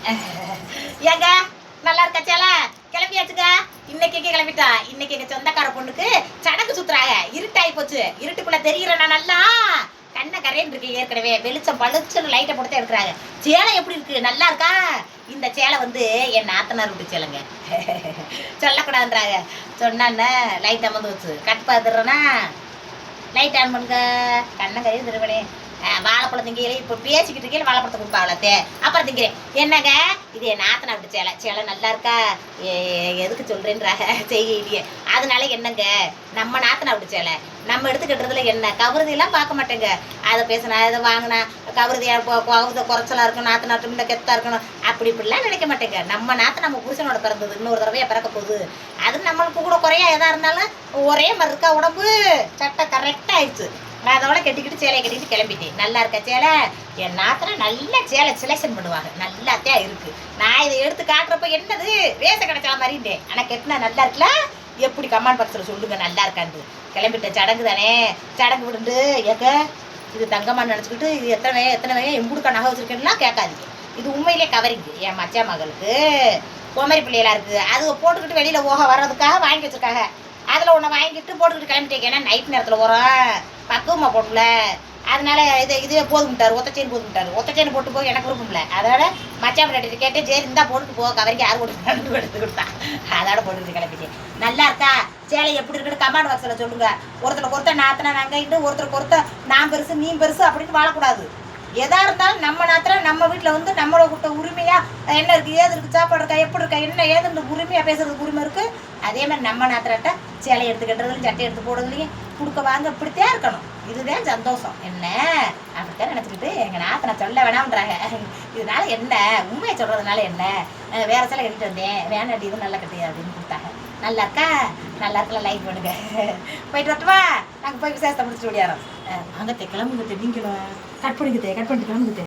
ஏங்க நல்லா இருக்கா சேலை கிளம்பியாச்சுங்க. இன்னைக்கு கிளம்பிட்டா. இன்னைக்கு எங்க சொந்தக்கார பொண்ணுக்கு சடங்கு சுத்துறாங்க. இருட்டாயி போச்சு. இருட்டுக்குள்ள தெரிகிறேன் நல்லா. கண்ணை கரையன் இருக்கு. ஏற்கனவே வெளிச்சம் பளிச்சுன்னு லைட்டை போட்டு எடுக்கிறாங்க. சேலை எப்படி இருக்கு? நல்லா இருக்கா? இந்த சேலை வந்து என் நாத்தனார் விட்டு சேலைங்க. சொல்லக்கூடாதுன்றாங்க. சொன்னான்னு லைட் அமர்ந்து வச்சு கட் பார்த்துடுறேன்னா லைட் ஆன் பண்ணுங்க. கண்ணை கரையும் திருவனே. வாழைப்பழம் திங்கிறேன். இப்போ பேசிக்கிட்டு இருக்கேன். வாழைப்பழத்தை கொடுப்பாங்களே அப்புறம் திங்கிறேன். என்னங்க இது என் நாத்தனா விட்டு சேலை. சேலை நல்லா இருக்கா? எதுக்கு சொல்றேன்றாங்க செய்யலையே. அதனால என்னங்க நம்ம நாத்தனா விட்டு சேலை நம்ம எடுத்துக்கிட்டதுல என்ன கவுருதியெல்லாம் பார்க்க மாட்டேங்க. அதை பேசினா இதை வாங்கினா கவுருதியா குறைச்சலா இருக்கணும், நாத்தனாட்டு இந்த கெத்தா இருக்கணும், அப்படி இப்படிலாம் நினைக்க மாட்டேங்க. நம்ம நாத்து நம்ம புருஷனோட பிறந்தது இன்னொரு தடவையா பிறக்க போகுது. அது நம்மளுக்கு கூட குறையா எதா இருந்தாலும் ஒரே மாதிரி இருக்கா உடம்பு. சட்டை கரெக்டாக ஆயிடுச்சு. நான் அதோட கட்டிக்கிட்டு சேலையை கட்டிக்கிட்டு கிளம்பிட்டேன். நல்லா இருக்க சேலை. என் நாத்தனா நல்ல சேலை செலெக்ஷன் பண்ணுவாங்க. நல்லாத்தான் இருக்கு. நான் இதை எடுத்து காட்டுறப்ப என்னது வேச கிடைச்சா மாதிரிட்டேன். ஆனால் கெட்டினா நல்லா இருக்குல்ல? எப்படி கமெண்ட் பாக்ஸில் சொல்லுங்க நல்லா இருக்கான்னு. கிளம்பிட்டேன். சடங்கு தானே, சடங்கு விடுண்டு ஏக்க இது தங்கம்மா நினச்சிக்கிட்டு இது எத்தனை வகை எம்புடுக்கா நகை வச்சிருக்கேன்னா கேட்காதீங்க. இது உண்மையிலே கவரிங்க. என் மச்சா மகளுக்கு குமரி பிள்ளையெல்லாம் இருக்குது. அது போட்டுக்கிட்டு வெளியில் போக வர்றதுக்காக வாங்கி வச்சிருக்காங்க. அதில் ஒன்று வாங்கிட்டு போட்டுக்கிட்டு கிளம்பிட்டேன். ஏன்னா நைட் நேரத்தில் வரோம் பக்குவமாக போடல. அதனால இதுவே போதுமிட்டார். ஒத்தச்சேன் போதுமிட்டார். ஒத்தச்சேன் போட்டு போக எனக்கு விருப்பம் இல்லை. அதோட மச்சா பிள்ளைட்டு கேட்டு சரி இருந்தால் போட்டுட்டு போக கவரிக்கு யார் போட்டு எடுத்து கொடுத்தா அதோட போட்டுக்கிட்டு கிளம்பிட்டேன். நல்லா இருக்கா சேலை? எப்படி இருக்குன்னு கமெண்ட் பாக்ஸில் சொல்லுங்க. ஒருத்தருக்கு நாத்தனா நாங்கள் ஒருத்தருக்கு நான் பெருசு நீ பெருசு அப்படின்னு வாழக்கூடாது. எதா இருந்தாலும் நம்ம நாத்திர நம்ம வீட்டில் வந்து நம்மளோட கூட்ட உரிமையா என்ன இருக்கு ஏது இருக்கு சாப்பாடு இருக்கா எப்படி இருக்கா என்ன ஏதுன்னு உரிமையா பேசுறதுக்கு உரிமை இருக்கு. அதே மாதிரி நம்ம நாத்திரட்ட சேலை எடுத்து கட்டுறதுலையும் சட்டை எடுத்து போடுறதுலையும் கொடுக்க வாங்க இப்படித்தான் இருக்கணும். இதுதான் சந்தோஷம். என்ன அப்படித்தான் நினச்சிக்கிட்டு எங்கள் நாத்தனை சொல்ல வேணாம்ன்றாங்க. இதனால என்ன உண்மையை சொல்றதுனால என்ன வேற சேலை கட்டிட்டு வந்தேன் வேணாட்டி இது நல்லா கட்டி அப்படின்னு கொடுத்தாங்க. நல்லா இருக்கா? நல்லா இருக்கலாம். லைக் பண்ணுங்க. போயிட்டு வரட்டுமா? நாங்கள் போய் விசேஷத்தை முடிச்சுட்டு ஓடியாரோம். வாங்கத்தை கிளம்புங்க. நீங்களும் கட் பண்ணிக்கிட்டே கிளம்புங்க.